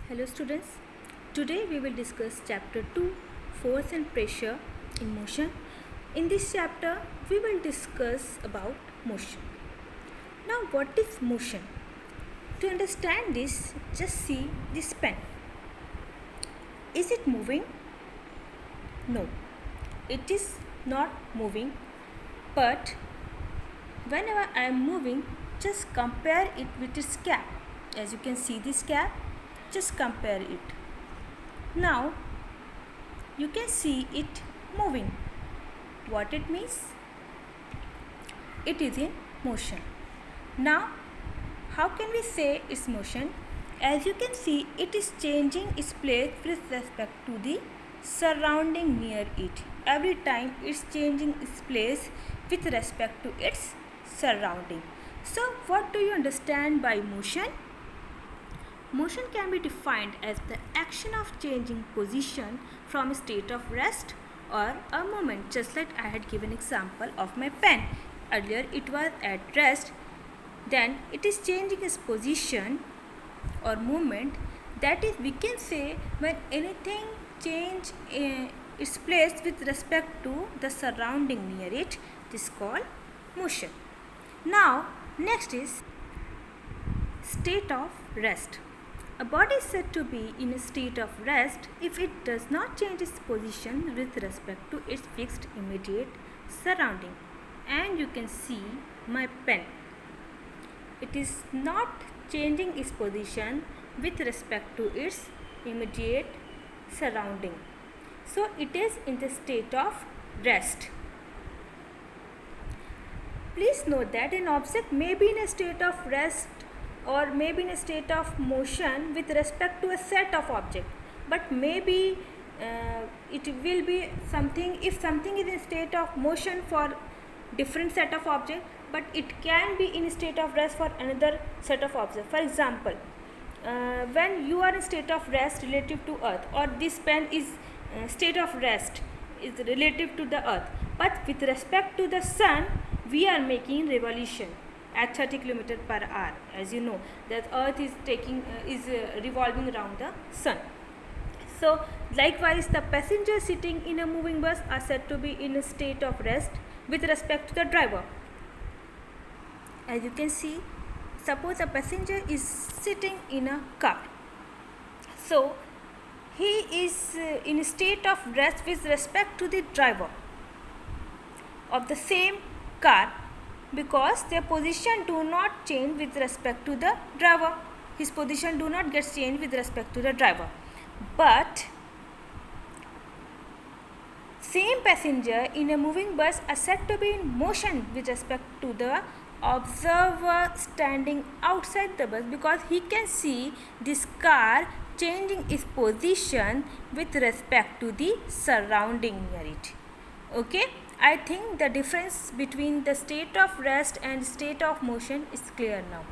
Hello students, today we will discuss chapter 2, force and pressure in motion. In this chapter we will discuss about motion. Now what is motion? To understand this, just see this pen. Is it moving? No, it is not moving, but whenever I am moving, just compare it with its cap. As you can see this cap, just compare it. Now you can see it moving. What it means? It is in motion. Now how can we say its motion? As you can see, it is changing its place with respect to the surrounding near it. Every time it's changing its place with respect to its surrounding. So what do you understand by motion? Motion can be defined as the action of changing position from a state of rest or a movement, just like I had given example of my pen. Earlier it was at rest, then it is changing its position or movement. That is, we can say when anything change its place with respect to the surrounding near it, this is called motion. Now next is state of rest. A body is said to be in a state of rest if it does not change its position with respect to its fixed immediate surrounding. And you can see my pen. It is not changing its position with respect to its immediate surrounding. So it is in the state of rest. Please note that an object may be in a state of rest or may be in a state of motion with respect to a set of objects, but maybe it will be something, if something is in state of motion for different set of objects, but it can be in a state of rest for another set of objects. For example, when you are in state of rest relative to earth, or this pen is state of rest is relative to the earth, but with respect to the sun we are making revolution at 30 km per hour. As you know that earth is revolving around the sun. So likewise, the passengers sitting in a moving bus are said to be in a state of rest with respect to the driver. As you can see, suppose a passenger is sitting in a car, so he is in a state of rest with respect to the driver of the same car, because their position do not change with respect to the driver. His position do not get changed with respect to the driver. But same passenger in a moving bus are said to be in motion with respect to the observer standing outside the bus, because he can see this car changing its position with respect to the surrounding near it. Okay, I think the difference between the state of rest and state of motion is clear now.